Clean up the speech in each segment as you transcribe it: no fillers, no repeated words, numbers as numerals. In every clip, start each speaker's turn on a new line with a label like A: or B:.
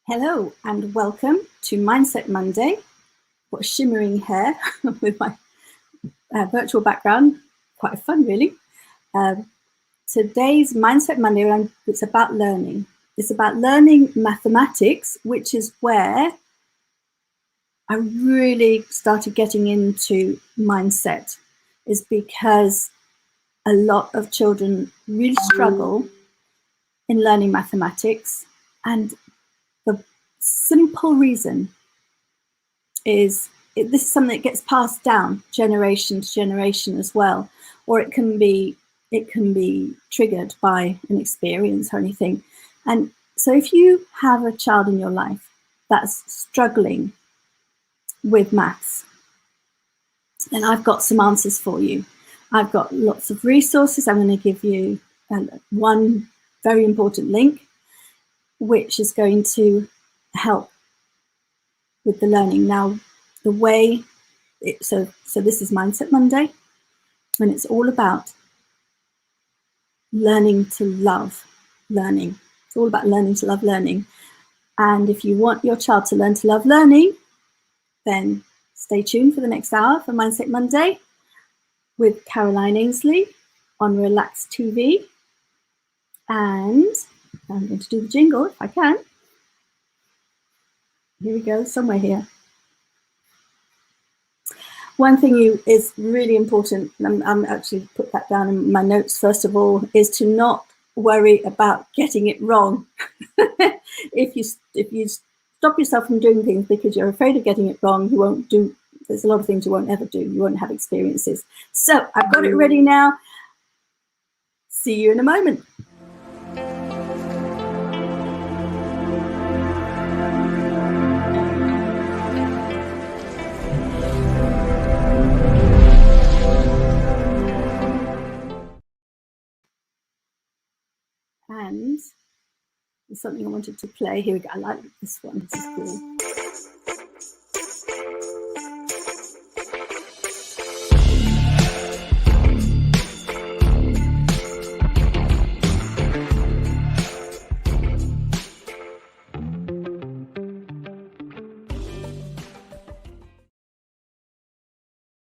A: Hello and welcome to Mindset Monday. Got shimmering hair with my virtual background. Quite fun, really. Today's Mindset Monday, it's about learning. It's about learning mathematics, which is where I really started getting into mindset, is because a lot of children really struggle in learning mathematics, and the simple reason is this is something that gets passed down generation to generation as well, or it can be triggered by an experience or anything. And so if you have a child in your life that's struggling with maths, then I've got some answers for you. I've got lots of resources. I'm going to give you one very important link, which is going to help with the learning. Now, the way, so this is Mindset Monday, and it's all about learning to love learning. It's all about learning to love learning. And if you want your child to learn to love learning, then stay tuned for the next hour for Mindset Monday with Caroline Ainslie on Relax TV. And I'm going to do the jingle if I can. Here we go, somewhere here. One thing is really important, and I'm actually put that down in my notes first of all, is to not worry about getting it wrong. If you stop yourself from doing things because you're afraid of getting it wrong, you won't do, there's a lot of things you won't ever do. You won't have experiences. So I've got it ready now. See you in a moment. And there's something I wanted to play. Here we go. I like this one. This is cool.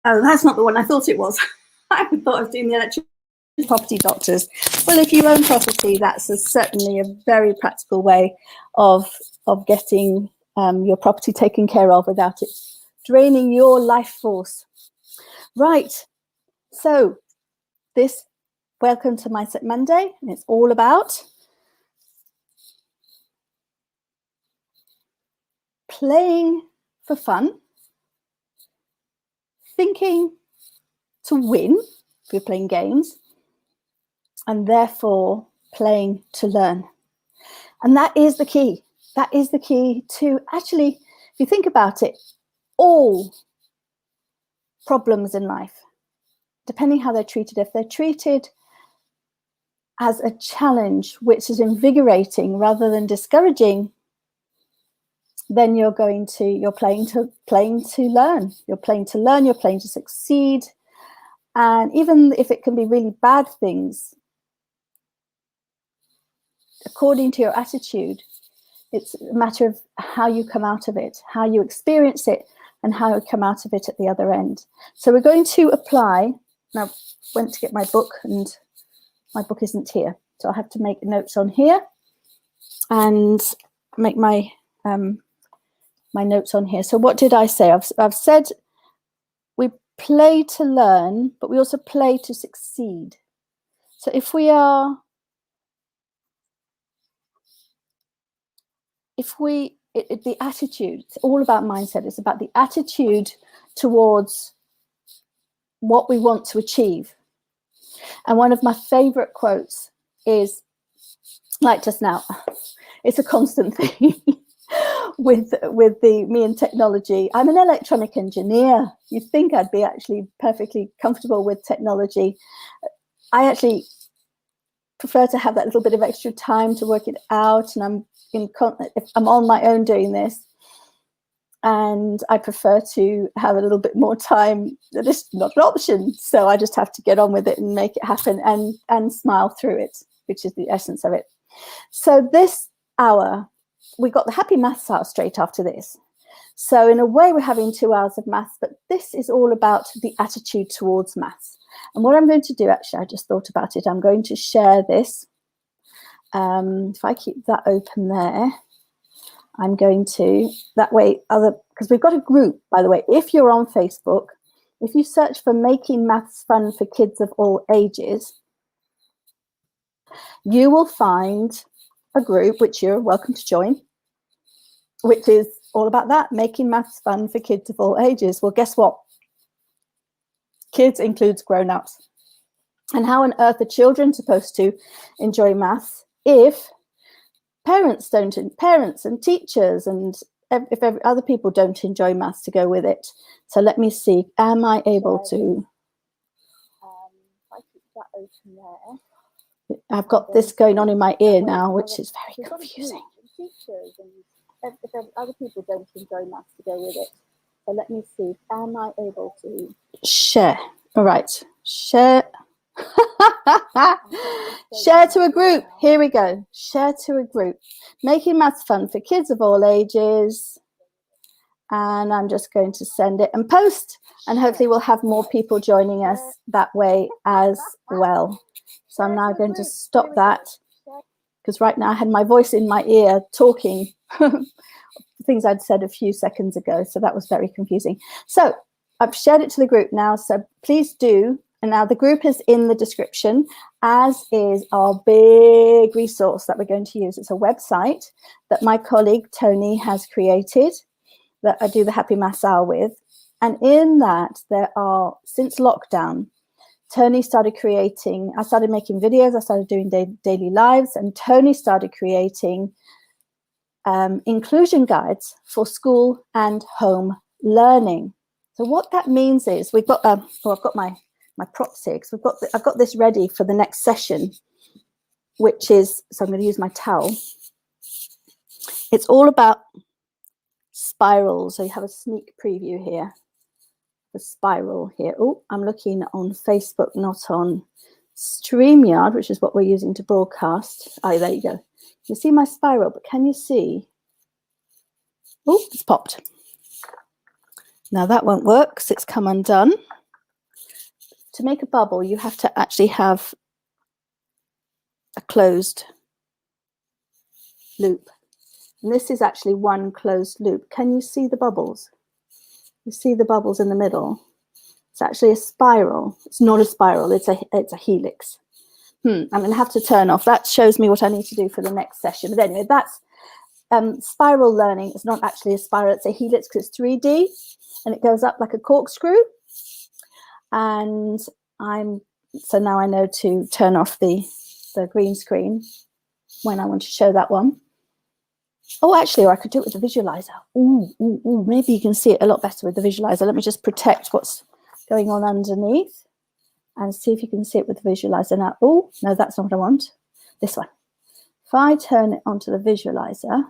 A: Oh, that's not the one I thought it was. I thought I was doing the electric property doctors. Well, if you own property, that's certainly a very practical way of getting your property taken care of without it draining your life force. Right. So welcome to Mindset Monday, and it's all about playing for fun, thinking to win if you're playing games, and therefore playing to learn. And that is the key. That is the key to actually, if you think about it, all problems in life, depending how they're treated, if they're treated as a challenge which is invigorating rather than discouraging, then you're playing to learn. You're playing to learn, you're playing to succeed. And even if it can be really bad things, according to your attitude, it's a matter of how you come out of it, how you experience it, and how you come out of it at the other end. So we're going to apply. Now, I went to get my book, and my book isn't here. So I have to make notes on here and make my my notes on here. So what did I say? I've said we play to learn, but we also play to succeed. So if the attitude, it's all about mindset. It's about the attitude towards what we want to achieve. And one of my favorite quotes is, like just now, it's a constant thing with me and technology. I'm an electronic engineer. You'd think I'd be actually perfectly comfortable with technology. I actually prefer to have that little bit of extra time to work it out, and I'm on my own doing this, and I prefer to have a little bit more time. That is not an option, so I just have to get on with it and make it happen and smile through it, which is the essence of it. So this hour we got the Happy Maths Hour straight after this. So in a way, we're having 2 hours of maths, but this is all about the attitude towards maths. And what I'm going to do, actually, I just thought about it. I'm going to share this. If I keep that open there, I'm going to, that way, because we've got a group, by the way. If you're on Facebook, if you search for Making Maths Fun for Kids of All Ages, you will find a group which you're welcome to join, which is all about that, making maths fun for kids of all ages. Well, guess what? Kids includes grown-ups. And how on earth are children supposed to enjoy maths if parents and teachers and if other people don't enjoy maths to go with it? So let me see. Am I able to? If I keep that open there. I've got this going on in my ear now, which is very confusing. Teachers and if other people don't enjoy maths to go with it. So let me see. Am I able to share? All right. Share. Share to a group. Here we go. Share to a group. Making maths fun for kids of all ages. And I'm just going to send it and post. And hopefully we'll have more people joining us that way as well. So I'm now going to stop that, because right now I had my voice in my ear talking things I'd said a few seconds ago. So that was very confusing. So I've shared it to the group now. So please do. And now the group is in the description, as is our big resource that we're going to use. It's a website that my colleague Tony has created that I do the Happy Maths Hour with. And in that, there are, since lockdown, Tony started creating, I started making videos, I started doing daily lives, and Tony started creating inclusion guides for school and home learning. So what that means is we've got, I've got my props here, because I've got this ready for the next session, which is, so I'm going to use my towel. It's all about spirals. So you have a sneak preview here. The spiral here. Oh, I'm looking on Facebook, not on StreamYard, which is what we're using to broadcast. Oh, there you go. You see my spiral, but can you see? Oh, it's popped. Now that won't work because it's come undone. To make a bubble, you have to actually have a closed loop. And this is actually one closed loop. Can you see the bubbles? You see the bubbles in the middle? It's actually a spiral. It's not a spiral, it's a helix. I'm going to have to turn off. That shows me what I need to do for the next session. But anyway, that's spiral learning. It's not actually a spiral, it's a helix because it's 3D and it goes up like a corkscrew. And so now I know to turn off the green screen when I want to show that one. Oh, actually, or I could do it with the visualizer. Ooh, maybe you can see it a lot better with the visualizer. Let me just protect what's going on underneath and see if you can see it with the visualizer now. Oh, no, that's not what I want. This one. If I turn it onto the visualizer,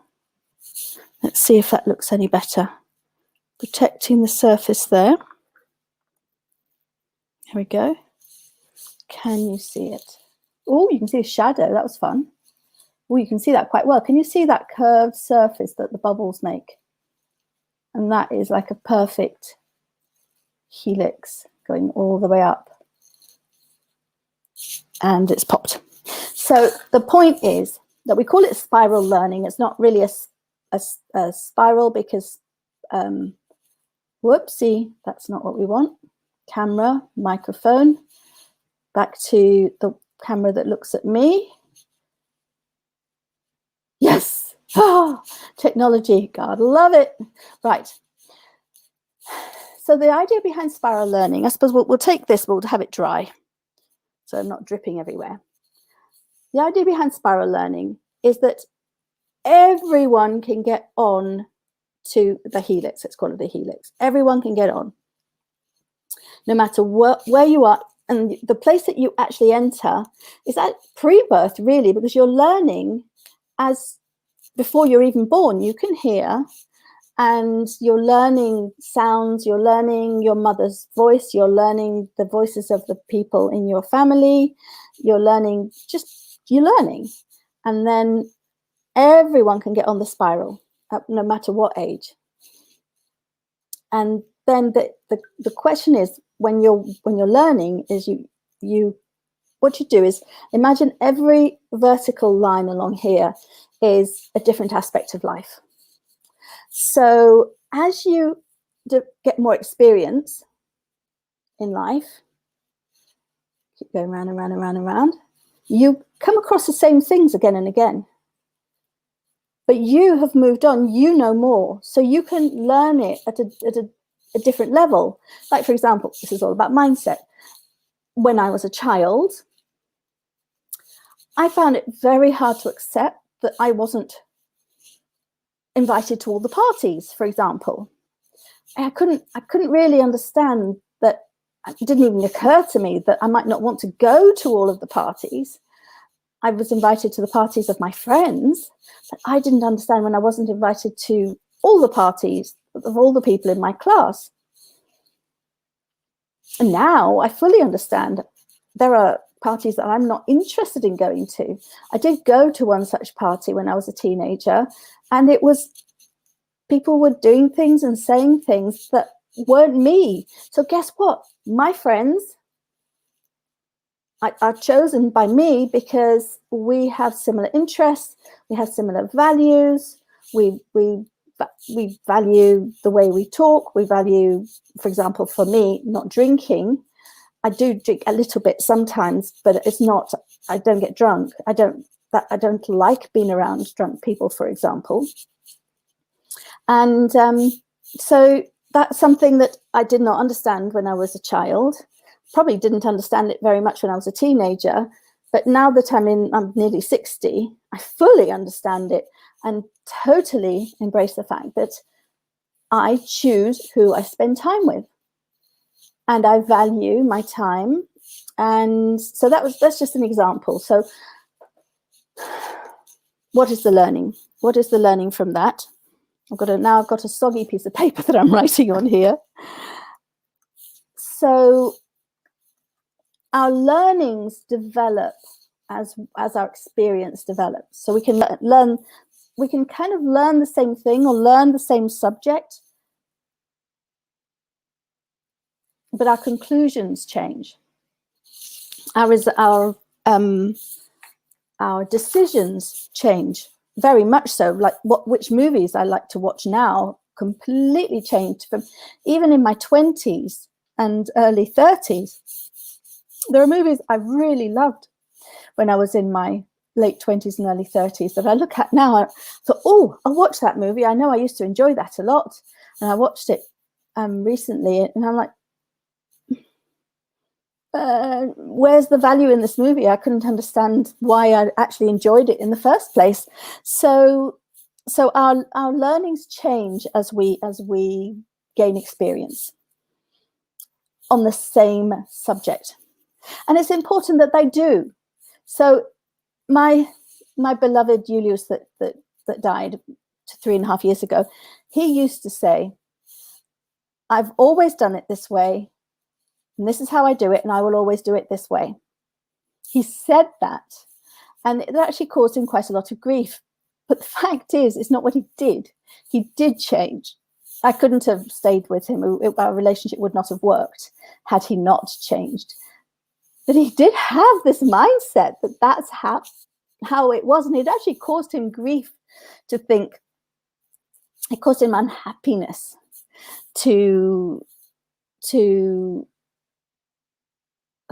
A: let's see if that looks any better. Protecting the surface there. Here we go. Can you see it? Oh, you can see a shadow. That was fun. Oh, you can see that quite well. Can you see that curved surface that the bubbles make? And that is like a perfect helix going all the way up. And it's popped. So the point is that we call it spiral learning. It's not really a spiral because, whoopsie, that's not what we want. Camera, microphone, back to the camera that looks at me. Yes. Oh, technology. God, love it. Right. So the idea behind spiral learning, I suppose we'll take this, we'll have it dry so I'm not dripping everywhere. The idea behind spiral learning is that everyone can get on to the helix. Let's call it the helix. Everyone can get on, no matter where you are. And the place that you actually enter is at pre-birth, really, because you're learning as before you're even born. You can hear, and you're learning sounds, you're learning your mother's voice, you're learning the voices of the people in your family, you're learning, you're learning. And then Everyone can get on the spiral, no matter what age. And then the question is, when you're learning, is what you do is imagine every vertical line along here is a different aspect of life. So as you get more experience in life, keep going round and round and round and round, you come across the same things again and again. But you have moved on, you know more, so you can learn it at a different level. Like, for example, this is all about mindset. When I was a child, I found it very hard to accept that I wasn't invited to all the parties, for example. I couldn't really understand that. It didn't even occur to me that I might not want to go to all of the parties. I was invited to the parties of my friends, but I didn't understand when I wasn't invited to all the parties of all the people in my class. And now I fully understand there are parties that I'm not interested in going to. I did go to one such party when I was a teenager, and it was people were doing things and saying things that weren't me. So guess what? My friends are chosen by me because we have similar interests, we have similar values, we value the way we talk, we value, for example, for me, not drinking. I do drink a little bit sometimes, but it's not, I don't get drunk. I don't like being around drunk people, for example. And so that's something that I did not understand when I was a child. Probably didn't understand it very much when I was a teenager, but now that I'm nearly 60, I fully understand it and totally embrace the fact that I choose who I spend time with, and I value my time. And so that's just an example. So what is the learning? What is the learning from that? I've got a soggy piece of paper that I'm writing on here. So our learnings develop as our experience develops. So we can learn, we can kind of learn the same thing or learn the same subject, but our conclusions change. Our decisions change very much so. Like which movies I like to watch now completely changed from even in my 20s and early 30s. There are movies I really loved when I was in my late 20s and early 30s that I look at now. I thought, oh, I'll watch that movie. I know I used to enjoy that a lot. And I watched it recently, and I'm like, where's the value in this movie? I couldn't understand why I actually enjoyed it in the first place. So our learnings change as we gain experience on the same subject. And it's important that they do. So my beloved Julius that died 3.5 years ago, he used to say, I've always done it this way, and this is how I do it, and I will always do it this way. He said that, and it actually caused him quite a lot of grief. But the fact is, it's not what he did. He did change. I couldn't have stayed with him. Our relationship would not have worked had he not changed. But he did have this mindset that that's how it was. And it actually caused him grief to think. It caused him unhappiness to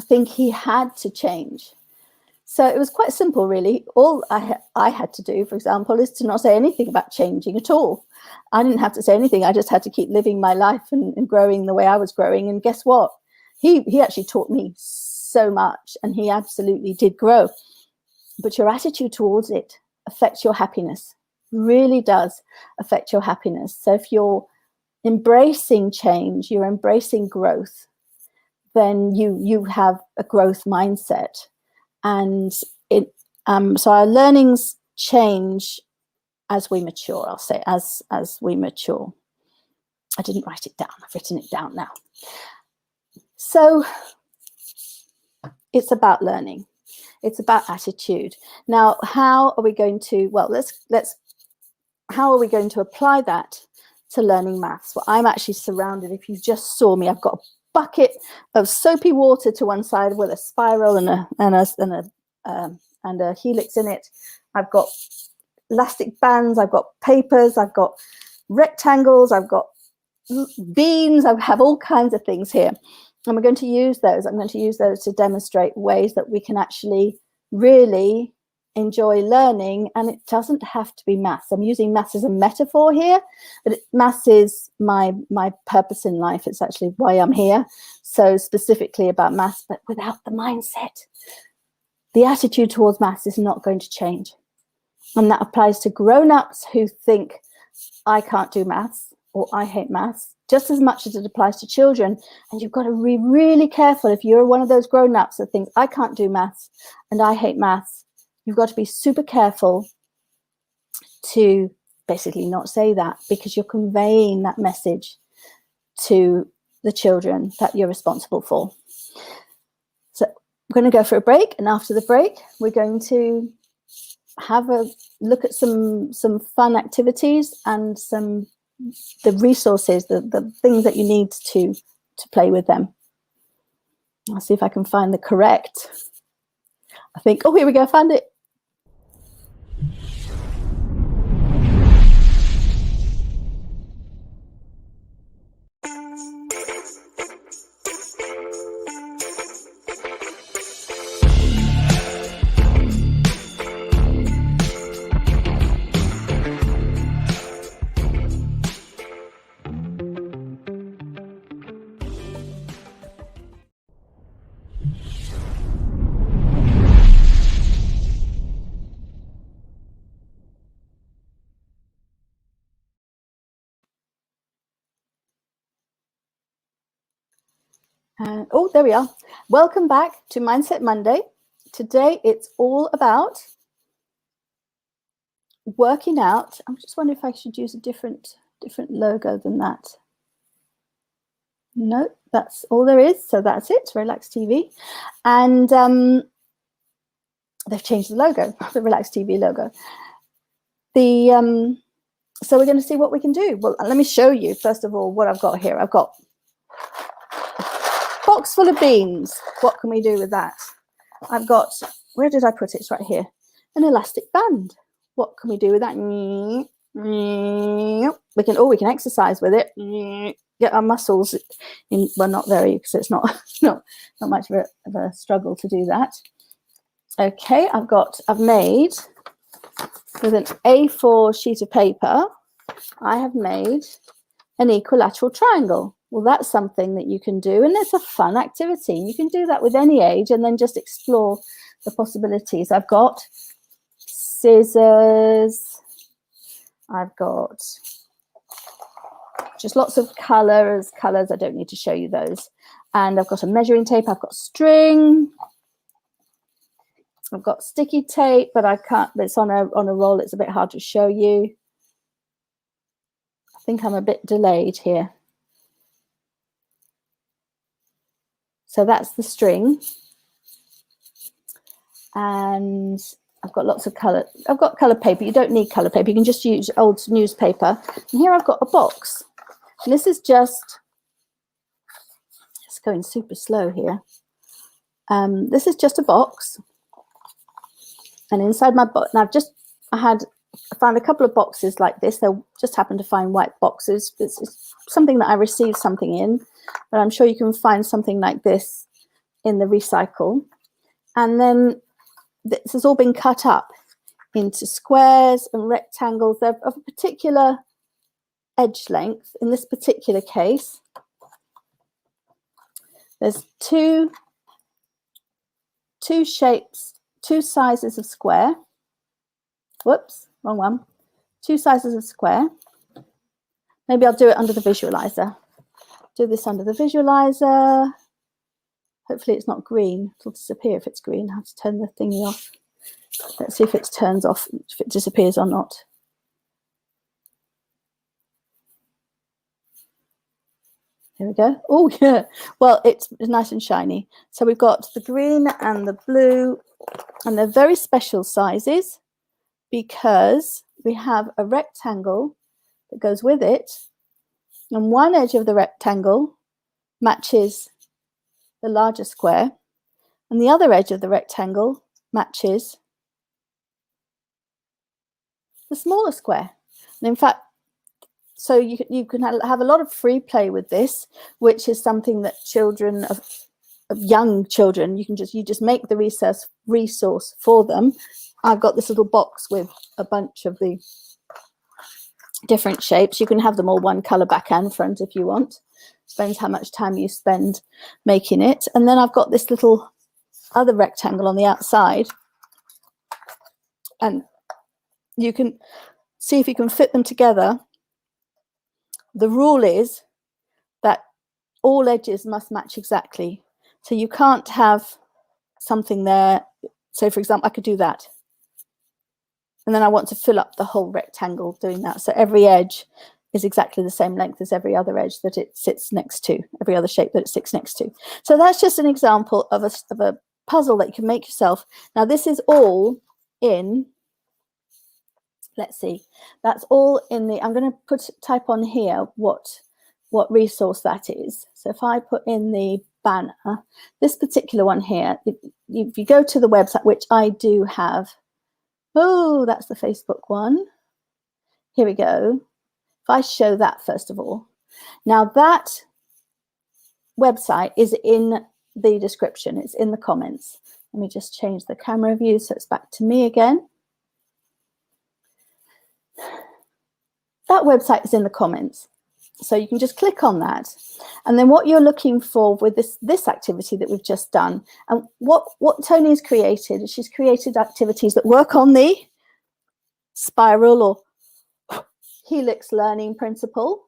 A: think he had to change. So it was quite simple, really. All I had to do, for example, is to not say anything about changing at all. I didn't have to say anything. I just had to keep living my life and growing the way I was growing. And guess what? He actually taught me so much, and he absolutely did grow. But your attitude towards it affects your happiness. Really does affect your happiness. So if you're embracing change, you're embracing growth, then you have a growth mindset. And so our learnings change as we mature. I'll say as we mature. I didn't write it down. I've written it down now. So it's about learning. It's about attitude. Now, how are we going to, well, how are we going to apply that to learning maths? Well, I'm actually surrounded, if you just saw me, I've got a bucket of soapy water to one side with a spiral and a helix in it. I've got elastic bands, I've got papers, I've got rectangles, I've got beans, I have all kinds of things here. And we're going to use those. I'm going to use those to demonstrate ways that we can actually really enjoy learning, and it doesn't have to be maths. I'm using maths as a metaphor here, but maths is my purpose in life. It's actually why I'm here. So specifically about maths, but without the mindset, the attitude towards maths is not going to change. And that applies to grown-ups who think, I can't do maths or I hate maths, just as much as it applies to children. And you've got to be really careful if you're one of those grown-ups that thinks, I can't do maths and I hate maths. You've got to be super careful to basically not say that, because you're conveying that message to the children that you're responsible for. So we're going to go for a break, and after the break, we're going to have a look at some fun activities and the resources, the things that you need to play with them. I'll see if I can find the correct. I think, oh, here we go, found it. Oh, there we are. Welcome back to Mindset Monday. Today, it's all about working out. I'm just wondering if I should use a different logo than that. No, that's all there is. So that's it, Relax TV. And they've changed the logo, the Relax TV logo. So we're going to see what we can do. Well, let me show you, first of all, what I've got here. I've got box full of beans. What can we do with that? I've got, where did I put it? It's right here. An elastic band. What can we do with that? We can exercise with it. Get our muscles in. Well, not very, because it's not much of a struggle to do that. Okay, I've made, with an A4 sheet of paper, I have made an equilateral triangle. Well, that's something that you can do, and it's a fun activity. You can do that with any age and then just explore the possibilities. I've got scissors. I've got just lots of colours. I don't need to show you those. And I've got a measuring tape. I've got string. I've got sticky tape, but I can't. It's on a roll. It's a bit hard to show you. I think I'm a bit delayed here. So that's the string. And I've got lots of colour. I've got coloured paper. You don't need coloured paper. You can just use old newspaper. And here I've got a box. And this is just, it's going super slow here. This is just a box. And inside my box, and I found a couple of boxes like this. They just happened to find white boxes. It's something that I received something in, but I'm sure you can find something like this in the recycle. And then this has all been cut up into squares and rectangles. They're of a particular edge length. In this particular case, there's two shapes, two sizes of square. Whoops, wrong one. Two sizes of square. Maybe I'll do it under the visualizer. Do this under the visualizer. Hopefully it's not green. It'll disappear if it's green. I have to turn the thingy off. Let's see if it turns off, if it disappears or not. Here we go. Oh, yeah. Well, it's nice and shiny. So we've got the green and the blue And they're very special sizes because we have a rectangle that goes with it, and one edge of the rectangle matches the larger square, and the other edge of the rectangle matches the smaller square. And in fact, so you can have a lot of free play with this, which is something that children of young children, you just make the resource for them. I've got this little box with a bunch of the different shapes. You can have them all one color back and front if you want. Depends how much time you spend making it. And then I've got this little other rectangle on the outside, and you can see if you can fit them together. The rule is that all edges must match exactly. So you can't have something there. So for example, I could do that. And then I want to fill up the whole rectangle doing that. So every edge is exactly the same length as every other edge that it sits next to, every other shape that it sits next to. So that's just an example of a puzzle that you can make yourself. Now this is all in, let's see, that's all in the, I'm going to type on here what resource that is. So if I put in the banner, this particular one here, if you go to the website, which I do have, oh, that's the Facebook one. Here we go. If I show that first of all. Now that website is in the description. It's in the comments. Let me just change the camera view so it's back to me again. That website is in the comments. So you can just click on that. And then what you're looking for with this activity that we've just done, and what Tony's created is she's created activities that work on the spiral or helix learning principle,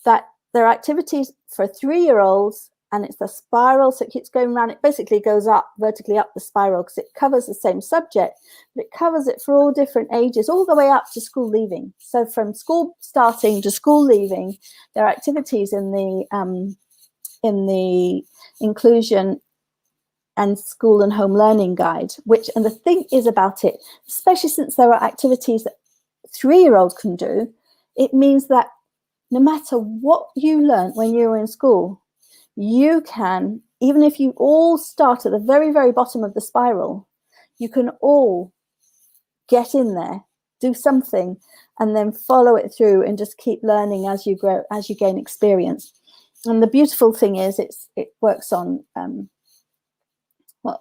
A: that they're activities for 3-year-olds, and it's the spiral, so it keeps going around. It basically goes up, vertically up the spiral, because it covers the same subject, but it covers it for all different ages, all the way up to school leaving. So from school starting to school leaving, there are activities in the inclusion and school and home learning guide, and the thing is about it, especially since there are activities that 3-year-olds can do, it means that no matter what you learned when you were in school, you can, even if you all start at the very, very bottom of the spiral, you can all get in there, do something, and then follow it through and just keep learning as you grow, as you gain experience. And the beautiful thing is it works on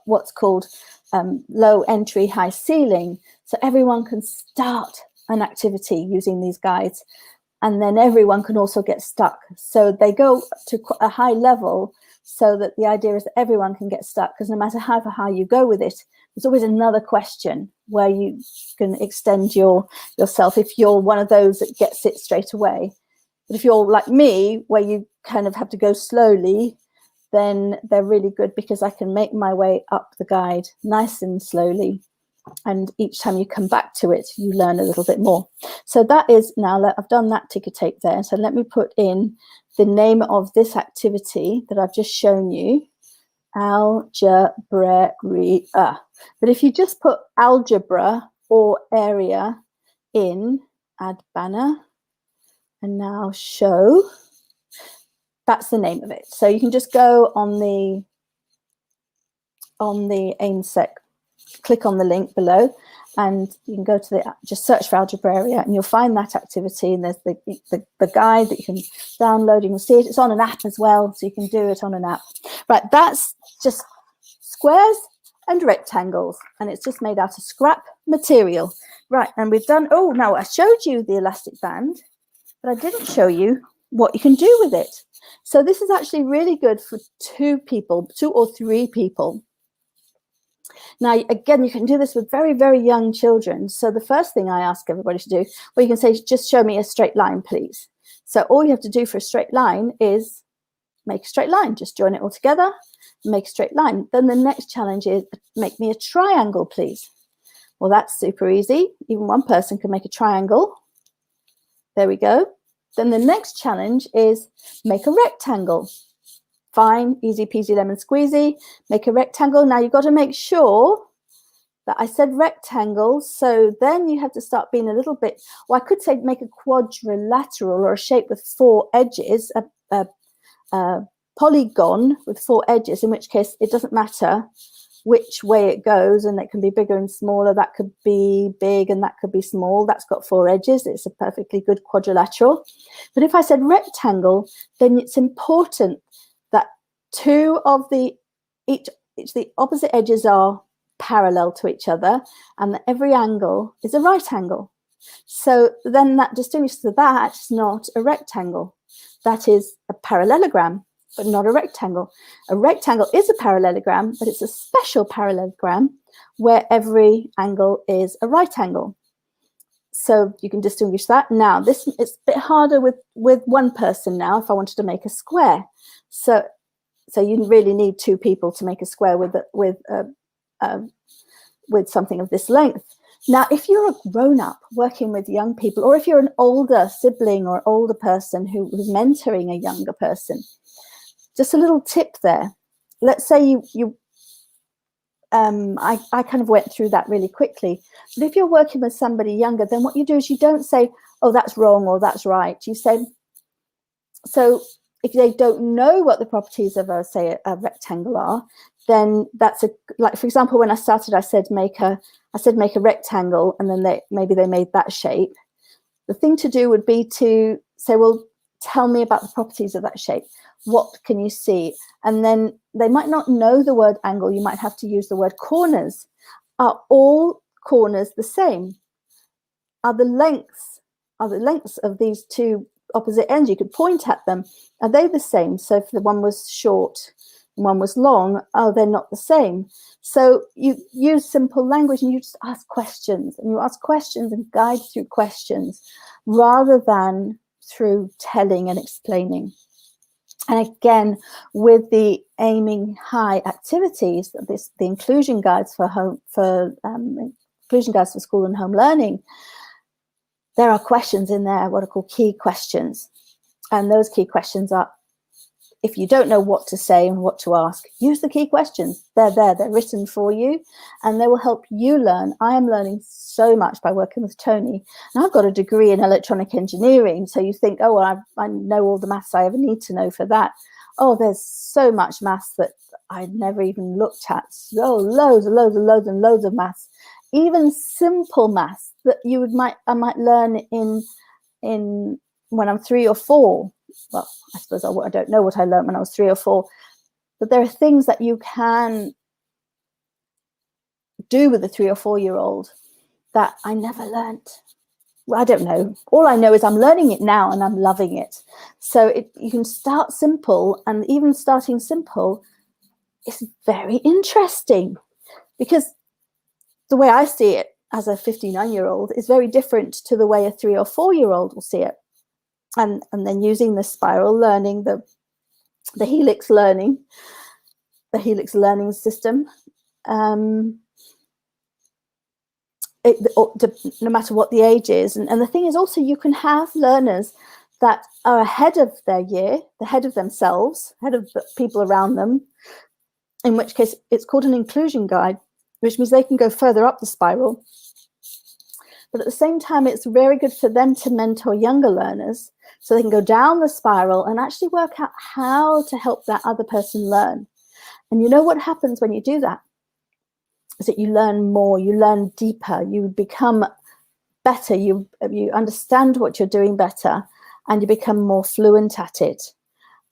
A: what's called low entry, high ceiling. So everyone can start an activity using these guides, and then everyone can also get stuck. So they go to a high level so that the idea is that everyone can get stuck, because no matter how high you go with it, there's always another question where you can extend yourself if you're one of those that gets it straight away. But if you're like me, where you kind of have to go slowly, then they're really good, because I can make my way up the guide nice and slowly. And each time you come back to it, you learn a little bit more. So that is, now I've done that ticker tape there. So let me put in the name of this activity that I've just shown you, algebra. But if you just put algebra or area in, add banner, and now show, that's the name of it. So you can just go on the AIMSEC, click on the link below, and you can go to just search for algebra area, and you'll find that activity. And there's the guide that you can download. You can see it. It's on an app as well, so you can do it on an app. Right, that's just squares and rectangles, and it's just made out of scrap material. Right, and we've done, oh, now I showed you the elastic band, but I didn't show you what you can do with it. So this is actually really good for 2 or 3 people. Now, again, you can do this with very, very young children. So the first thing I ask everybody to do, well, you can say, just show me a straight line, please. So all you have to do for a straight line is make a straight line. Just join it all together, make a straight line. Then the next challenge is, make me a triangle, please. Well, that's super easy. Even one person can make a triangle. There we go. Then the next challenge is make a rectangle. Fine, easy peasy lemon squeezy, make a rectangle. Now you've got to make sure that I said rectangle, so then you have to start being a little bit, well, I could say make a quadrilateral, or a shape with 4 edges, a polygon with 4 edges, in which case it doesn't matter which way it goes, and it can be bigger and smaller. That could be big and that could be small. That's got 4 edges. It's a perfectly good quadrilateral. But if I said rectangle, then it's important that two of the opposite edges are parallel to each other, and that every angle is a right angle. So then that distinguishes that it's not a rectangle. That is a parallelogram, but not a rectangle. A rectangle is a parallelogram, but it's a special parallelogram where every angle is a right angle. So you can distinguish that. Now, it's a bit harder with one person now if I wanted to make a square. So you really need 2 people to make a square with something of this length. Now, if you're a grown-up working with young people, or if you're an older sibling or older person who's mentoring a younger person, just a little tip there. Let's say I kind of went through that really quickly. But if you're working with somebody younger, then what you do is you don't say, oh, that's wrong or that's right. You say, so if they don't know what the properties of a rectangle are, then that's like, for example, when I started, I said make a rectangle, and then maybe they made that shape. The thing to do would be to say, well, tell me about the properties of that shape. What can you see? And then they might not know the word angle. You might have to use the word corners. Are all corners the same? Are the lengths of these 2 opposite ends, you could point at them, are they the same? So if the one was short and one was long, oh, they're not the same. So you use simple language, and you just ask questions, and you ask questions and guide through questions rather than through telling and explaining. And again, with the aiming high activities, the inclusion guides inclusion guides for school and home learning, there are questions in there, what are called key questions. And those key questions are, if you don't know what to say and what to ask, use the key questions. They're there, they're written for you, and they will help you learn. I am learning so much by working with Tony. And I've got a degree in electronic engineering. So you think, oh, well, I know all the maths I ever need to know for that. Oh, there's so much maths that I'd never even looked at. So loads and loads of maths. Even simple maths that I might learn in when I'm 3 or 4. Well, I suppose I don't know what I learned when I was 3 or 4, but there are things that you can do with a 3 or 4-year-old that I never learned. Well, I don't know. All I know is I'm learning it now and I'm loving it. So you can start simple, and even starting simple is very interesting, because the way I see it as a 59-year-old is very different to the way a 3 or 4-year-old will see it. And then using the spiral learning, the helix learning system, no matter what the age is. And the thing is also, you can have learners that are ahead of their year, ahead of themselves, ahead of the people around them, in which case it's called an inclusion guide, which means they can go further up the spiral. But at the same time, it's very good for them to mentor younger learners, so they can go down the spiral and actually work out how to help that other person learn. And you know what happens when you do that? Is that you learn more, you learn deeper, you become better, you understand what you're doing better, and you become more fluent at it.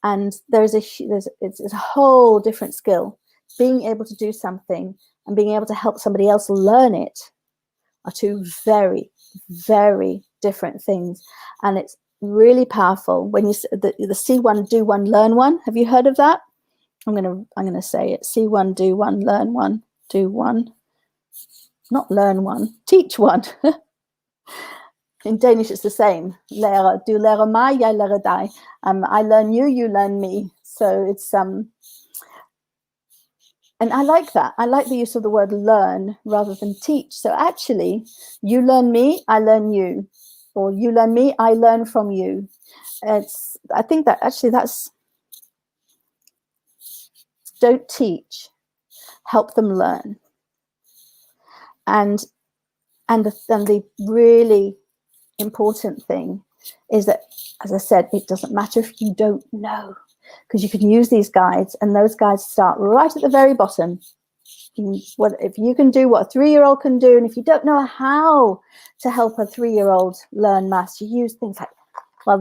A: And it's a whole different skill. Being able to do something and being able to help somebody else learn it are 2 very, very different things. And it's really powerful when you the see one, do one, learn one. Have you heard of that? I'm gonna say it. See one, do one, learn one, do one. Not learn one, teach one. In Danish, it's the same. Du lærer mig, jeg lærer dig. I learn you, you learn me. So it's and I like that. I like the use of the word learn rather than teach. So actually, you learn me, I learn you. Or you learn me, I learn from you. I think that actually don't teach, help them learn. And the really important thing is that, as I said, it doesn't matter if you don't know, because you can use these guides, and those guides start right at the very bottom. If you can do what a 3-year-old can do, and if you don't know how to help a 3-year-old learn maths, you use things like, well,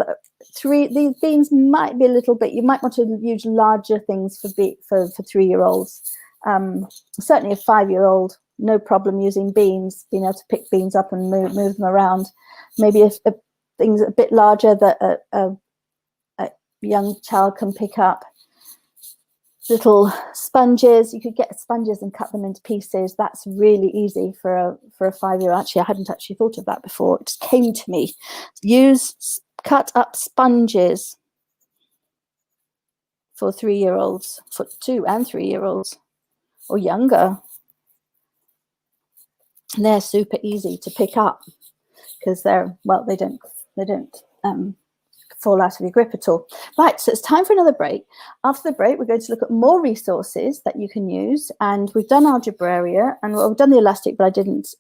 A: these beans might be a little bit, you might want to use larger things for 3-year-olds. Certainly a 5-year-old, no problem using beans, being able to pick beans up and move them around. Maybe if things a bit larger that a young child can pick up. Little sponges, you could get sponges and cut them into pieces. That's really easy for a 5-year-old. Actually, I hadn't actually thought of that before. It just came to me. Cut up sponges for 3-year-olds, for 2 and 3-year-olds, or younger. And they're super easy to pick up because they don't fall out of your grip at all. Right, so it's time for another break. After the break, we're going to look at more resources that you can use, and we've done Algebraria, and we've done the elastic, but I didn't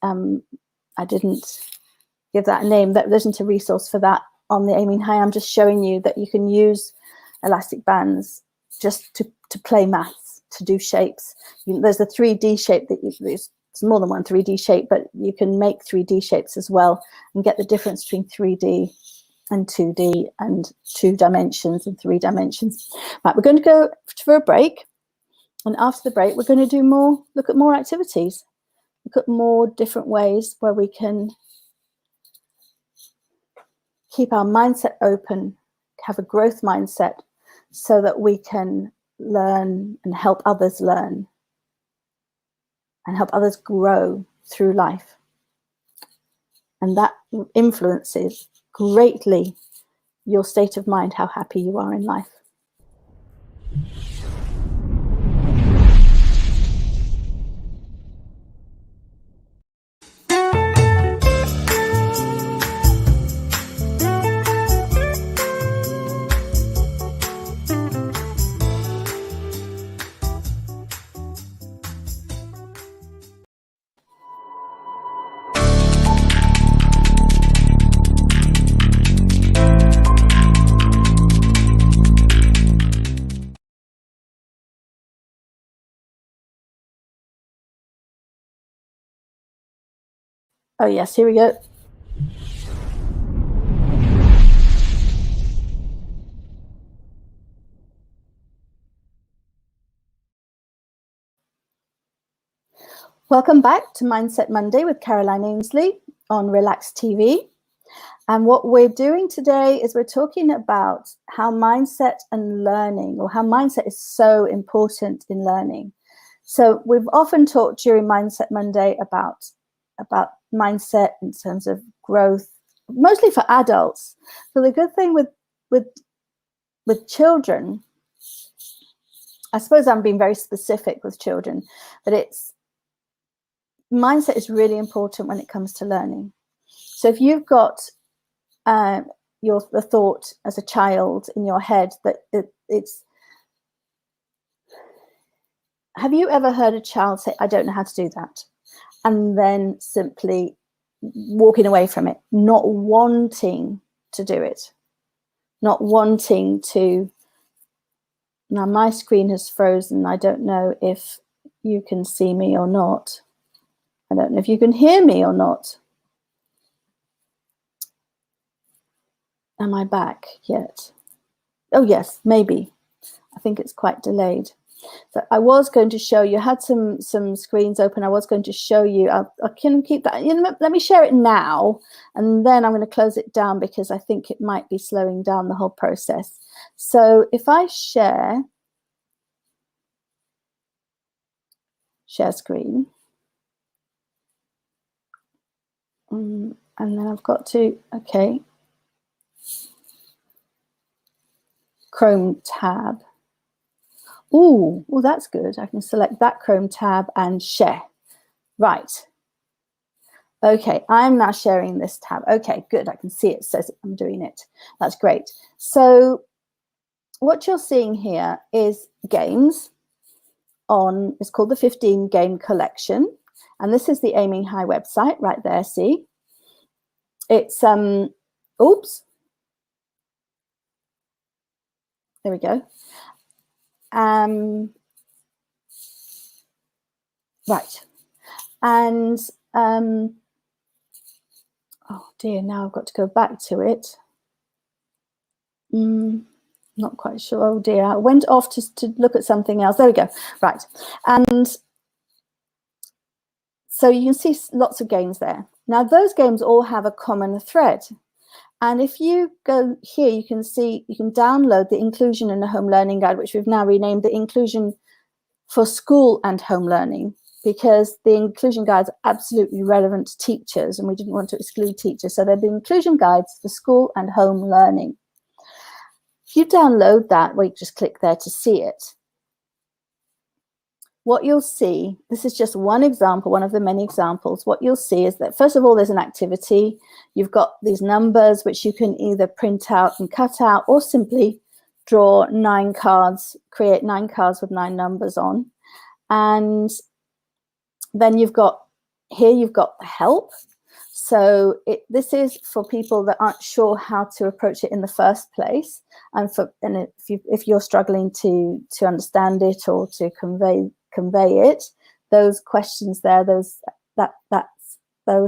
A: give that a name. There isn't a resource for that on the Aiming High. I'm just showing you that you can use elastic bands just to play maths, to do shapes. There's a 3D shape there's more than one 3D shape, but you can make 3D shapes as well and get the difference between 3D and 2D and 2 dimensions and 3 dimensions. Right, we're going to go for a break, and after the break we're going to look at more activities, look at more different ways where we can keep our mindset open, have a growth mindset, so that we can learn and help others learn and help others grow through life. And that influences greatly your state of mind, how happy you are in life. Oh yes, here we go. Welcome back to Mindset Monday with Caroline Ainslie on Relax TV. And what we're doing today is we're talking about how mindset and learning, or how mindset is so important in learning. So we've often talked during Mindset Monday about mindset in terms of growth, mostly for adults. So the good thing with children, I suppose I'm being very specific with children, but mindset is really important when it comes to learning. So if you've got the thought as a child in your head that it's, have you ever heard a child say, I don't know how to do that? And then simply walking away from it, not wanting to do it, not wanting to. Now my screen has frozen. I don't know if you can see me or not. I don't know if you can hear me or not. Am I back yet? Oh yes, maybe. I think it's quite delayed. So I was going to show you, I had some screens open. I was going to show you, I can keep that, let me share it now, and then I'm going to close it down because I think it might be slowing down the whole process. So if I share screen, and then I've got to, okay, Chrome tab. Oh, that's good. I can select that Chrome tab and share. Right. Okay, I'm now sharing this tab. Okay, good. I can see it says I'm doing it. That's great. So what you're seeing here is games on, it's called the 15 game collection. And this is the Aiming High website right there, see? It's, oops. There we go. Right. And, oh dear, now I've got to go back to it. Not quite sure. Oh dear, I went off to look at something else. There we go. Right. And so you can see lots of games there. Now, those games all have a common thread. And if you go here, you can see, you can download the Inclusion in a Home Learning Guide, which we've now renamed the Inclusion for School and Home Learning, because the inclusion guides are absolutely relevant to teachers, and we didn't want to exclude teachers. So they're the inclusion guides for school and home learning. If you download that, well, you just click there to see it. What you'll see, this is just one example, one of the many examples. What you'll see is that, first of all, there's an activity. You've got these numbers, which you can either print out and cut out, or simply draw 9 cards, create 9 cards with 9 numbers on. And then you've got, here you've got the help. So this is for people that aren't sure how to approach it in the first place. And if you're struggling to understand it or to convey it, those questions there, those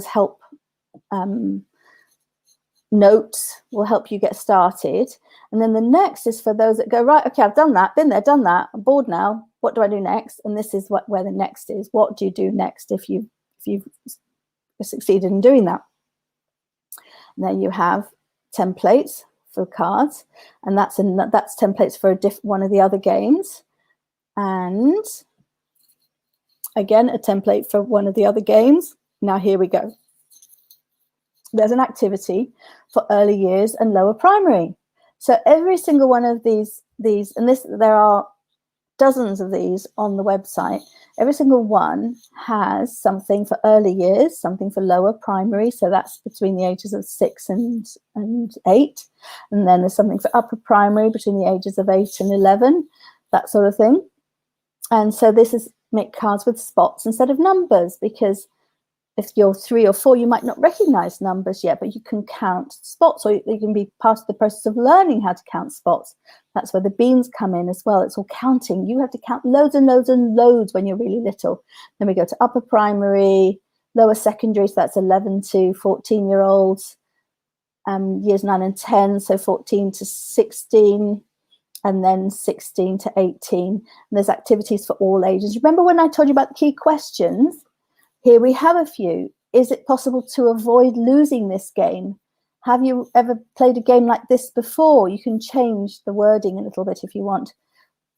A: help notes will help you get started. And then the next is for those that go, right, okay, I've done that, been there, done that, I'm bored now, what do I do next? And this is where the next is. What do you do next if you've succeeded in doing that? And then you have templates for cards, and that's templates for one of the other games. And again, a template for one of the other games. Now here we go. There's an activity for early years and lower primary. So every single one of these, and there are dozens of these on the website. Every single one has something for early years, something for lower primary. So that's between the ages of 6 and 8. And then there's something for upper primary between the ages of 8 and 11, that sort of thing. And so this is make cards with spots instead of numbers, because if you're 3 or 4, you might not recognize numbers yet, but you can count spots, or you can be part of the process of learning how to count spots. That's where the beans come in as well. It's all counting. You have to count loads and loads and loads when you're really little. Then we go to upper primary, lower secondary, so that's 11 to 14-year-olds, years 9 and 10, so 14 to 16, and then 16 to 18. And there's activities for all ages. Remember when I told you about the key questions? Here we have a few. Is it possible to avoid losing this game? Have you ever played a game like this before? You can change the wording a little bit if you want.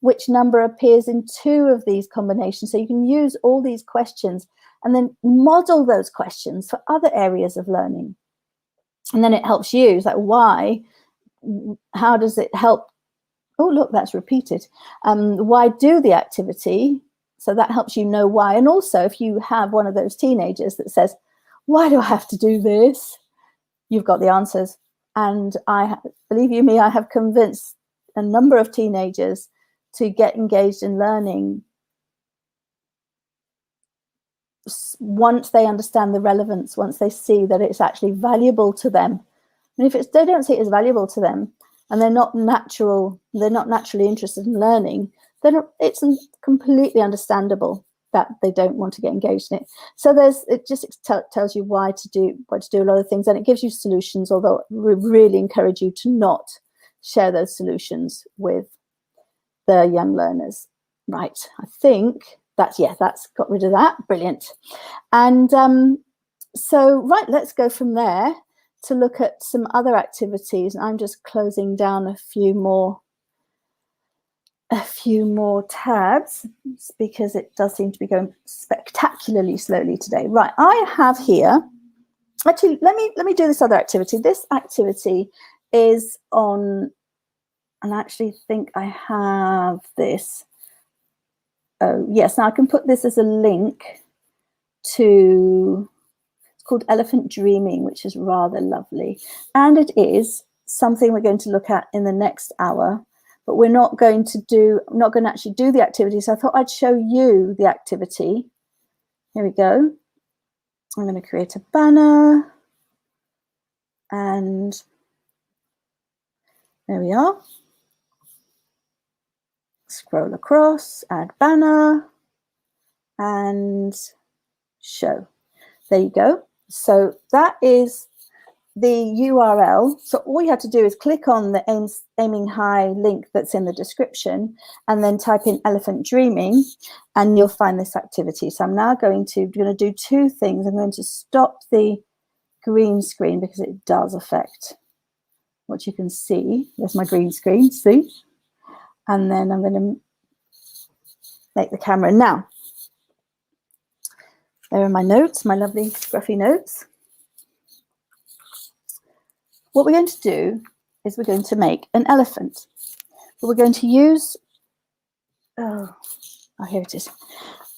A: Which number appears in 2 of these combinations? So you can use all these questions and then model those questions for other areas of learning. And then it helps you. It's like, why? How does it help? Oh, look, that's repeated. Why do the activity? So that helps you know why. And also, if you have one of those teenagers that says, why do I have to do this? You've got the answers. And believe you me, I have convinced a number of teenagers to get engaged in learning once they understand the relevance, once they see that it's actually valuable to them. And if they don't see it as valuable to them, and they're not naturally interested in learning, then it's completely understandable that they don't want to get engaged in it. So it just tells you why to do a lot of things, and it gives you solutions, although we really encourage you to not share those solutions with the young learners. Right, I think that's got rid of that. Brilliant. And so, right, let's go from there to look at some other activities. I'm just closing down a few more tabs because it does seem to be going spectacularly slowly today. Right, I have here, actually, let me do this other activity. This activity is on, and I actually think I have this. Oh, yes, now I can put this as a link to, it's called Elephant Dreaming, which is rather lovely. And it is something we're going to look at in the next hour, but I'm not going to actually do the activity. So I thought I'd show you the activity. Here we go. I'm going to create a banner, and there we are. Scroll across, add banner, and show. There you go. So that is the URL. So all you have to do is click on the Aiming High link that's in the description, and then type in Elephant Dreaming, and you'll find this activity. So I'm now going to do two things. I'm going to stop the green screen because it does affect what you can see. There's my green screen, see? And then I'm going to make the camera. Now, there are my notes, my lovely scruffy notes. What we're going to do is we're going to make an elephant. But we're going to use, oh, here it is.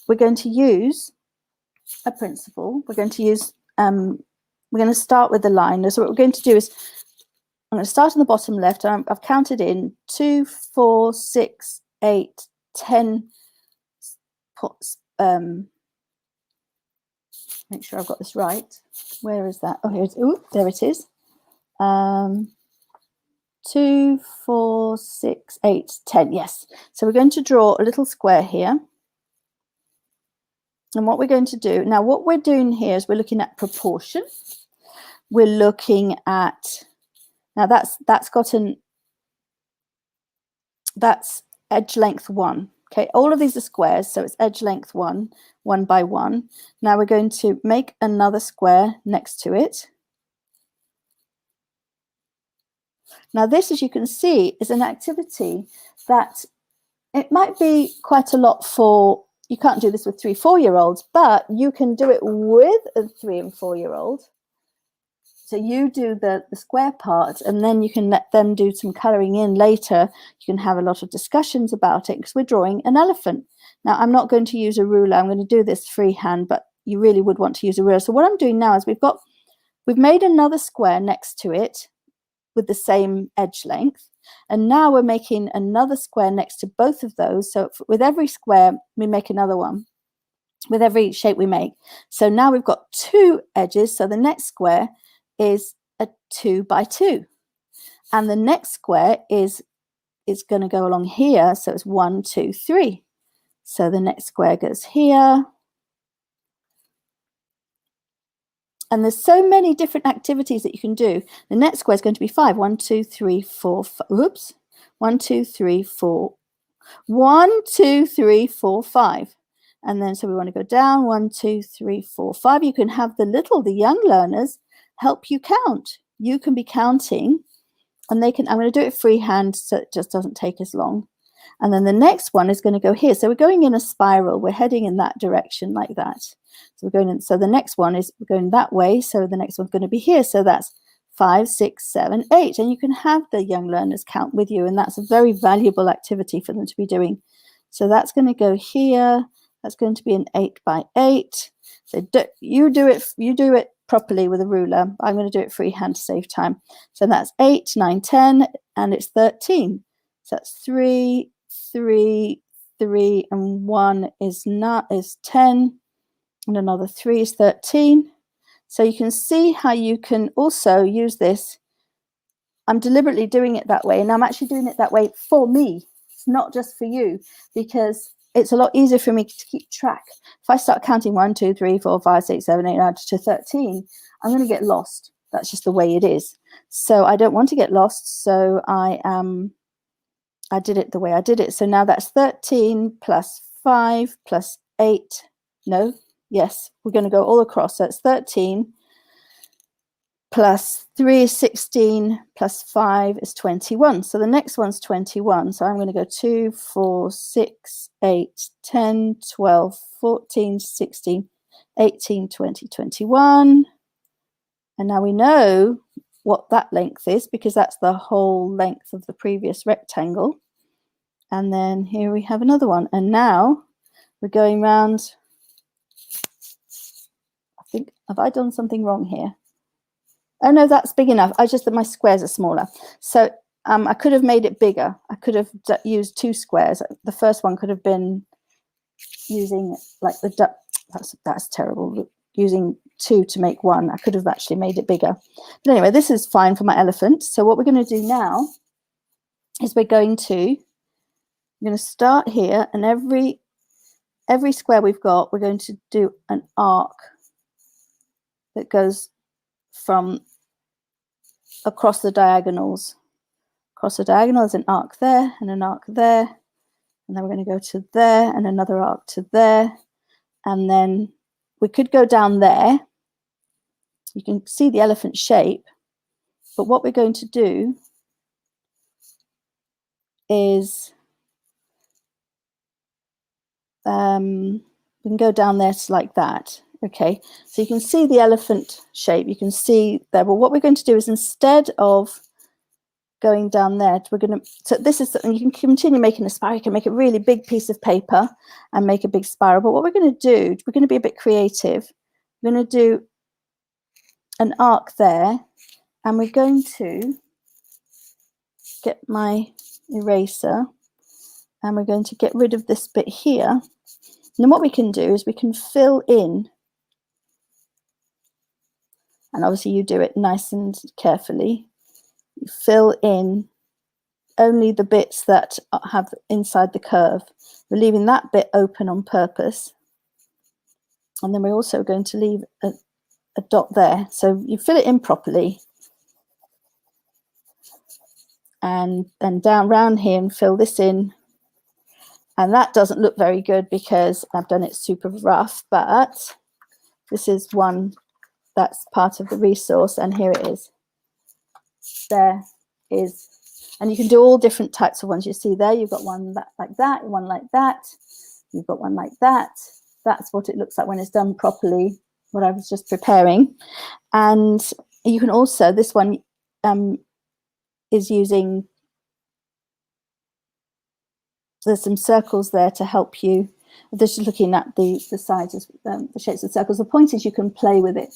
A: We're going to use a principle. We're going to use, we're going to start with the line. So what we're going to do is, I'm going to start on the bottom left. And I've counted in 2, 4, 6, 8, 10 make sure I've got this right. Where is that? Oh, here's, oh, there it is. 2, 4, 6, 8, 10. Yes. So we're going to draw a little square here. And what we're going to do, now what we're doing here is we're looking at proportion. We're looking at, now that's edge length 1. Okay, all of these are squares, so it's edge length 1, 1 by 1. Now we're going to make another square next to it. Now this, as you can see, is an activity that it might be quite a lot for, you can't do this with 3, 4-year-olds, but you can do it with a 3 and 4-year-old. So you do the square part, and then you can let them do some colouring in later. You can have a lot of discussions about it because we're drawing an elephant. Now, I'm not going to use a ruler. I'm going to do this freehand, but you really would want to use a ruler. So what I'm doing now is we've made another square next to it with the same edge length. And now we're making another square next to both of those. So with every square, we make another one with every shape we make. So now we've got 2 edges. So the next square is a 2 by 2, and the next square is going to go along here, so it's 1, 2, 3. So the next square goes here, and there's so many different activities that you can do. The next square is going to be 5. 1, 2, 3, 4, 5. Oops. 1, 2, 3, 4. 1, 2, 3, 4, 5. And then so we want to go down 1, 2, 3, 4, 5. You can have the young learners help you count. You can be counting, and they can, I'm going to do it freehand so it just doesn't take as long. And then the next one is going to go here. So we're going in a spiral. We're heading in that direction like that. So we're going in, so the next one is going that way. So the next one's going to be here. So that's 5, 6, 7, 8. And you can have the young learners count with you, and that's a very valuable activity for them to be doing. So that's going to go here. That's going to be an 8 by 8. So you do it properly with a ruler. I'm going to do it freehand to save time. So that's 8, 9, 10, and it's 13. So that's 3, 3, 3, and 1 is 10, and another 3 is 13. So you can see how you can also use this. I'm deliberately doing it that way, and I'm actually doing it that way for me. It's not just for you, because it's a lot easier for me to keep track. If I start counting 1, 2, 3, 4, 5, 6, 7, 8, 9 to 13, I'm going to get lost. That's just the way it is. So I don't want to get lost. So I did it the way I did it. So now that's 13 plus 5 plus 8. No, yes, we're going to go all across. So it's 13 plus 3 is 16, plus 5 is 21. So the next one's 21. So I'm going to go 2, 4, 6, 8, 10, 12, 14, 16, 18, 20, 21. And now we know what that length is, because that's the whole length of the previous rectangle. And then here we have another one. And now we're going round. I think, have I done something wrong here? Oh no, that's big enough. I just, that my squares are smaller. So I could have made it bigger. I could have used 2 squares. The first one could have been using like the that's terrible. Using 2 to make 1. I could have actually made it bigger. But anyway, this is fine for my elephant. So what we're going to do now is we're going to start here, and every square we've got, we're going to do an arc that goes from across the diagonals. Across the diagonal is an arc there and an arc there. And then we're going to go to there and another arc to there. And then we could go down there. You can see the elephant shape. But what we're going to do is we can go down there like that. Okay, so you can see the elephant shape. You can see there. But what we're going to do is, instead of going down there, we're going to, so this is something you can continue making a spiral. You can make a really big piece of paper and make a big spiral. But what we're going to do, we're going to be a bit creative. We're going to do an arc there, and we're going to get my eraser, and we're going to get rid of this bit here. And then what we can do is we can fill in, and obviously you do it nice and carefully. You fill in only the bits that have inside the curve. We're leaving that bit open on purpose. And then we're also going to leave a dot there. So you fill it in properly. And then down round here and fill this in. And that doesn't look very good because I've done it super rough, but this is one that's part of the resource, and here it is. There is, and you can do all different types of ones. You see there, you've got one like that, one like that, you've got one like that. That's what it looks like when it's done properly, what I was just preparing. And you can also, this one is using, there's some circles there to help you. This is looking at the sizes, the shapes of circles. The point is you can play with it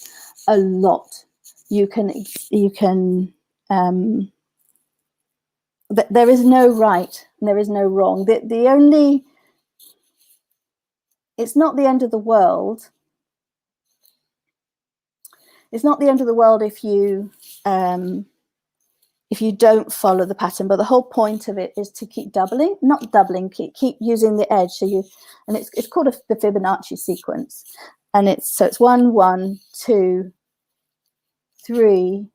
A: a lot. You can there is no right and there is no wrong. The only, it's not the end of the world. It's not the end of the world if you don't follow the pattern, but the whole point of it is to keep doubling, not doubling, keep using the edge. So you, and it's called the Fibonacci sequence, and it's 1, 1, 2, 3,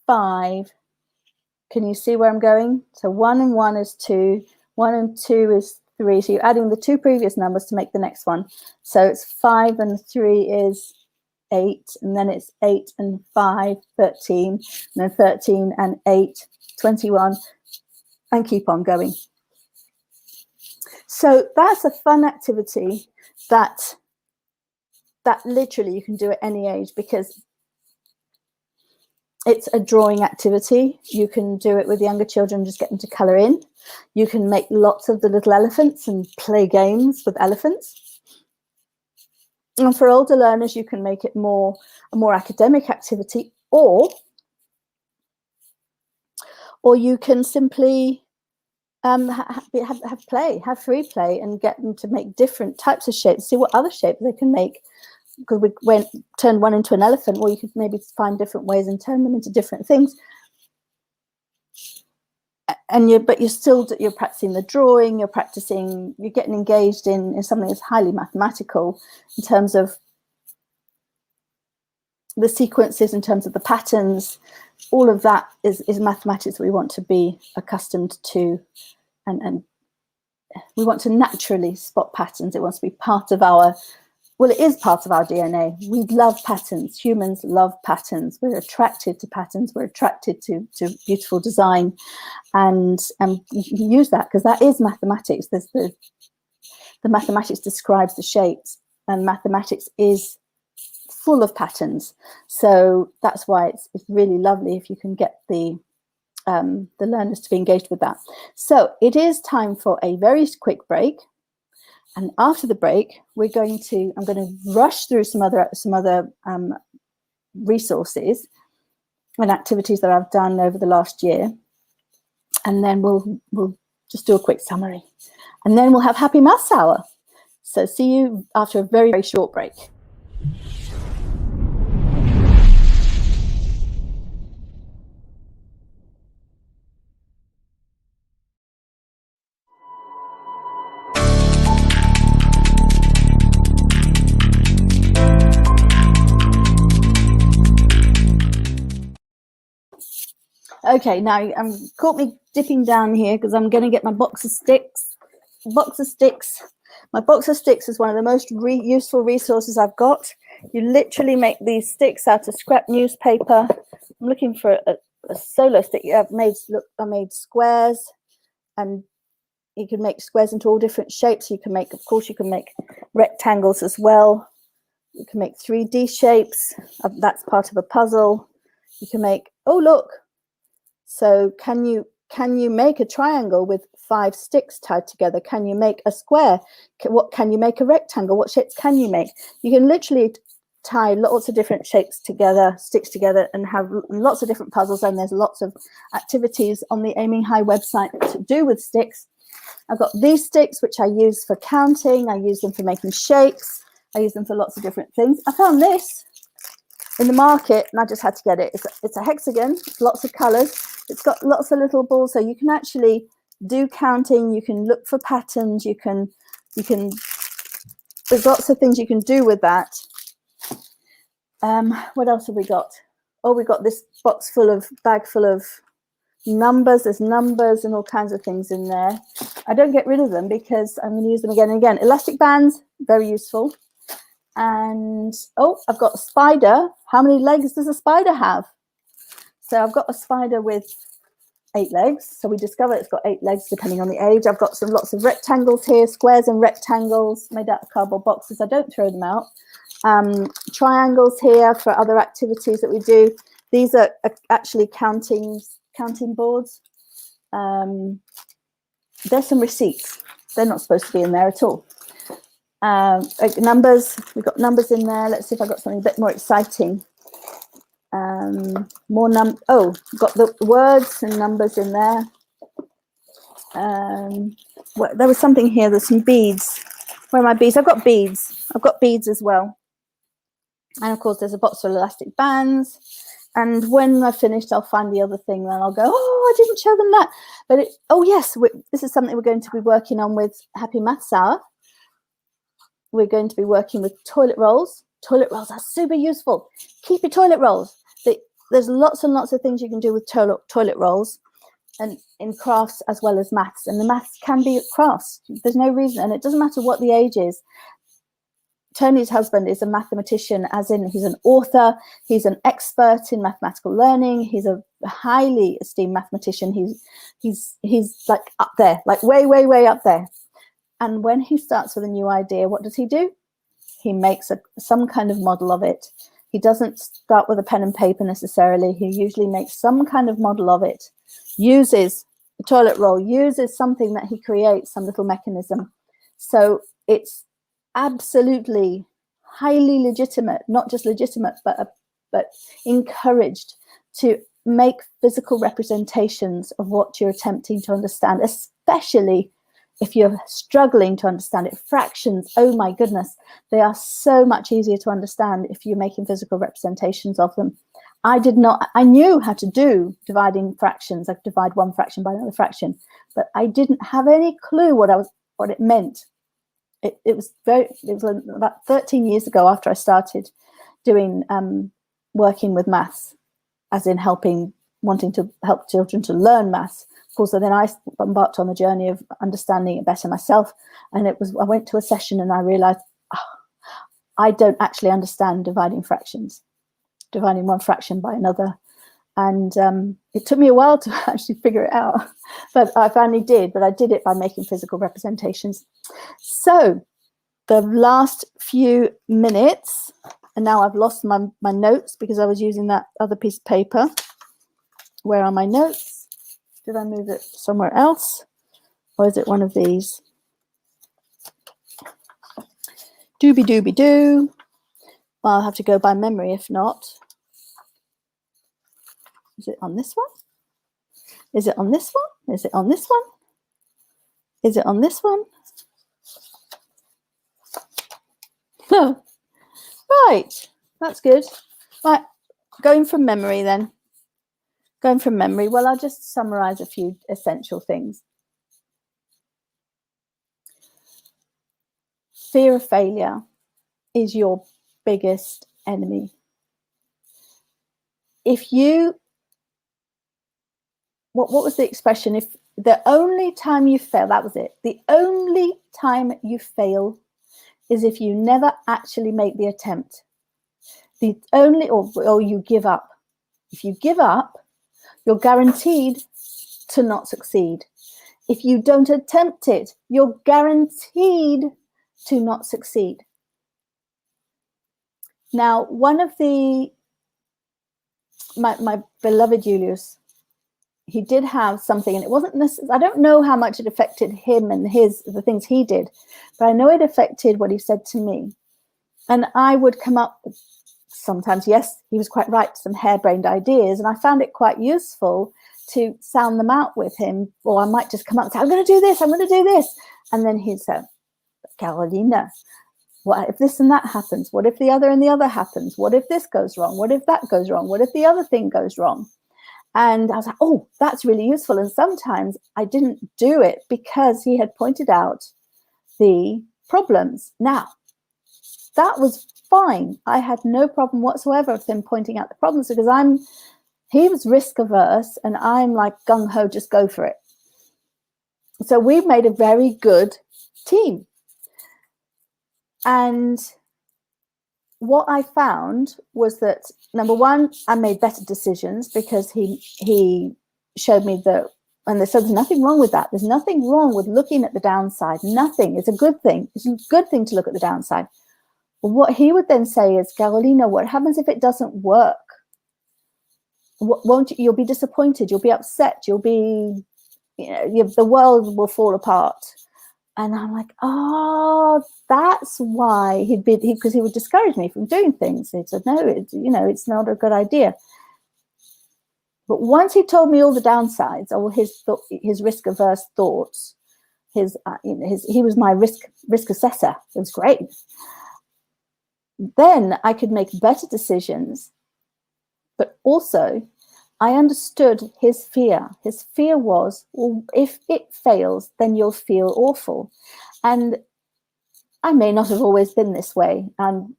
A: 5. Can you see where I'm going? So 1 and 1 is 2, 1 and 2 is 3. So you're adding the 2 previous numbers to make the next one. So it's 5 and 3 is 8, and then it's 8 and 5, 13, and then 13 and 8, 21, and keep on going. So that's a fun activity that literally you can do at any age, because it's a drawing activity. You can do it with younger children, just get them to colour in. You can make lots of the little elephants and play games with elephants. And for older learners, you can make it a more academic activity, or you can simply have free play, and get them to make different types of shapes, see what other shapes they can make. Because we turn one into an elephant, well, you could maybe find different ways and turn them into different things. And you're practicing the drawing, you're getting engaged in something that's highly mathematical in terms of the sequences, in terms of the patterns. All of that is mathematics that we want to be accustomed to, and we want to naturally spot patterns. It wants to be part of our, well, it is part of our DNA. We love patterns. Humans love patterns. We're attracted to patterns. We're attracted to beautiful design, and you use that because that is mathematics. There's the mathematics describes the shapes, and mathematics is full of patterns. So that's why it's really lovely if you can get the learners to be engaged with that. So it is time for a very quick break. And after the break, I'm going to rush through some other resources and activities that I've done over the last year, and then we'll just do a quick summary. And then we'll have happy maths hour. So see you after a very, very short break. Okay, now caught me dipping down here because I'm going to get my box of sticks. My box of sticks is one of the most useful resources I've got. You literally make these sticks out of scrap newspaper. I'm looking for a solo stick. I've made squares, and you can make squares into all different shapes. You can make, of course, you can make rectangles as well. You can make 3D shapes. That's part of a puzzle. You can make, oh look. So can you make a triangle with 5 sticks tied together? Can you make a square? What can you make a rectangle? What shapes can you make? You can literally tie lots of different shapes together, sticks together, and have lots of different puzzles. And there's lots of activities on the Aiming High website to do with sticks. I've got these sticks, which I use for counting. I use them for making shapes. I use them for lots of different things. I found this in the market, and I just had to get it. It's a hexagon, it's lots of colors. It's got lots of little balls, so you can actually do counting. You can look for patterns. You can. There's lots of things you can do with that. What else have we got? Oh, we got this bag full of numbers. There's numbers and all kinds of things in there. I don't get rid of them because I'm going to use them again and again. Elastic bands, very useful. And oh, I've got a spider. How many legs does a spider have? So I've got a spider with 8 legs. So we discover it's got 8 legs depending on the age. I've got lots of rectangles here, squares and rectangles made out of cardboard boxes. I don't throw them out. Triangles here for other activities that we do. These are actually counting boards. There's some receipts. They're not supposed to be in there at all. Numbers, we've got numbers in there. Let's see if I've got something a bit more exciting. Got the words and numbers in there. There was something here. There's some beads. Where are my beads? I've got beads as well. And of course, there's a box of elastic bands. And when I've finished, I'll find the other thing. Then I'll go, oh, I didn't show them that. But this is something we're going to be working on with Happy Maths Hour. We're going to be working with toilet rolls. Toilet rolls are super useful. Keep your toilet rolls. There's lots and lots of things you can do with toilet rolls, and in crafts as well as maths. And the maths can be crafts. There's no reason, and it doesn't matter what the age is. Tony's husband is a mathematician, as in he's an author. He's an expert in mathematical learning. He's a highly esteemed mathematician. He's like up there, like way, way, way up there. And when he starts with a new idea, what does he do? He makes some kind of model of it. He doesn't start with a pen and paper necessarily. He usually makes some kind of model of it, uses a toilet roll, uses something that he creates, some little mechanism. So it's absolutely highly legitimate, not just legitimate, but encouraged to make physical representations of what you're attempting to understand, especially if you're struggling to understand it. Fractions, oh my goodness, they are so much easier to understand if you're making physical representations of them. I knew how to do dividing fractions. I could divide one fraction by another fraction, but I didn't have any clue what it meant. It was about 13 years ago after I started doing working with maths, as in wanting to help children to learn maths. Of course, then I embarked on the journey of understanding it better myself. And I went to a session and I realized, I don't actually understand dividing one fraction by another. And it took me a while to actually figure it out, but I finally did. But I did it by making physical representations. So the last few minutes, and now I've lost my notes because I was using that other piece of paper. Where are my notes? Did I move it somewhere else? Or is it one of these? Dooby-dooby-doo. Well, I'll have to go by memory if not. Is it on this one? Is it on this one? Is it on this one? Is it on this one? No. Right, that's good. Right, going from memory then. Going from memory, well, I'll just summarize a few essential things. Fear of failure is your biggest enemy. If you, what was the expression? If the only time you fail, that was it. The only time you fail is if you never actually make the attempt. The only, or you give up. If you give up, you're guaranteed to not succeed. If you don't attempt it, you're guaranteed to not succeed. Now, one of my beloved Julius, he did have something, and it wasn't necessarily, I don't know how much it affected him and the things he did, but I know it affected what he said to me. And I would come up with sometimes, yes, he was quite right, some harebrained ideas, and I found it quite useful to sound them out with him. Or I might just come up and say, I'm going to do this, I'm going to do this. And then he'd say, Carolina, what if this and that happens? What if the other and the other happens? What if this goes wrong? What if that goes wrong? What if the other thing goes wrong? And I was like, oh, that's really useful. And sometimes I didn't do it because he had pointed out the problems. Now, that was fine. I had no problem whatsoever with him pointing out the problems, because he was risk averse and I'm like gung ho, just go for it. So we've made a very good team. And what I found was that, number one, I made better decisions because he showed me that, and so there's nothing wrong with that. There's nothing wrong with looking at the downside. Nothing. It's a good thing. It's a good thing to look at the downside. But what he would then say is, Carolina, what happens if it doesn't work? You'll be disappointed. You'll be upset. You'll be, the world will fall apart. And I'm like, oh, that's why because he would discourage me from doing things. He said, no, it's not a good idea. But once he told me all the downsides, or his risk-averse thoughts, he was my risk assessor. It was great. Then I could make better decisions, but also I understood his fear. His fear was, well, if it fails, then you'll feel awful. And I may not have always been this way. And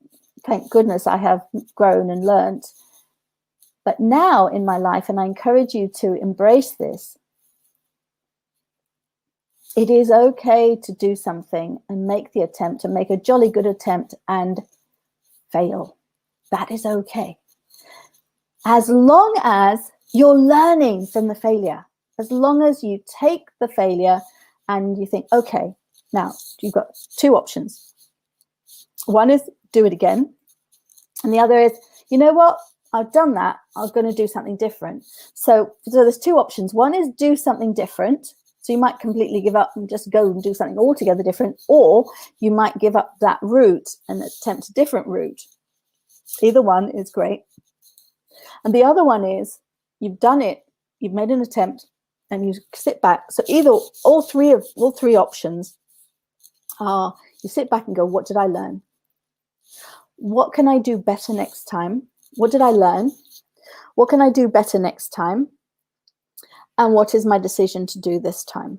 A: thank goodness I have grown and learned. But now in my life, and I encourage you to embrace this, it is okay to do something and make the attempt, and make a jolly good attempt and fail. That is okay. As long as you're learning from the failure, as long as you take the failure and you think, okay, now you've got two options. One is do it again. And the other is, you know what? I've done that. I'm going to do something different. So there's two options. One is do something different. So you might completely give up and just go and do something altogether different, or you might give up that route and attempt a different route. Either one is great. And the other one is you've done it, you've made an attempt, and you sit back. So either all three options are, you sit back and go, what did I learn? What can I do better next time? What did I learn? What can I do better next time? And what is my decision to do this time?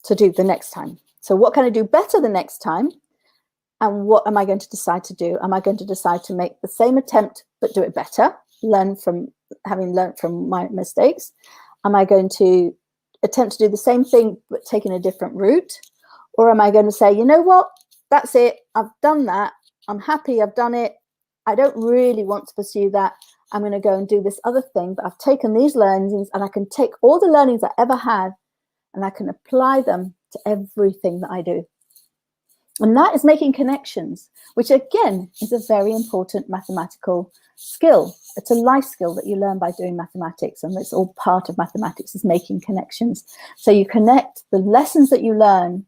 A: To do the next time. So what can I do better the next time? And what am I going to decide to do? Am I going to decide to make the same attempt but do it better? Having learned from my mistakes? Am I going to attempt to do the same thing but taking a different route? Or am I going to say, you know what? That's it. I've done that. I'm happy. I've done it. I don't really want to pursue that. I'm going to go and do this other thing, but I've taken these learnings, and I can take all the learnings I ever had and I can apply them to everything that I do. And that is making connections, which again is a very important mathematical skill. It's a life skill that you learn by doing mathematics, and it's all part of mathematics, is making connections. So you connect the lessons that you learn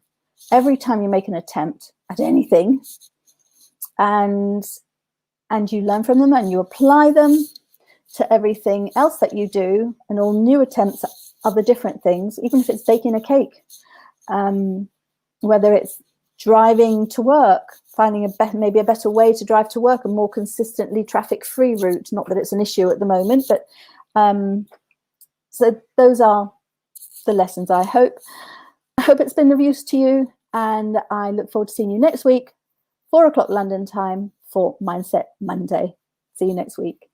A: every time you make an attempt at anything, and you learn from them and you apply them to everything else that you do, and all new attempts at other different things, even if it's baking a cake. whether it's driving to work, finding maybe a better way to drive to work, a more consistently traffic-free route. Not that it's an issue at the moment, but so those are the lessons. I hope it's been of use to you, and I look forward to seeing you next week, 4 o'clock London time, for Mindset Monday. See you next week.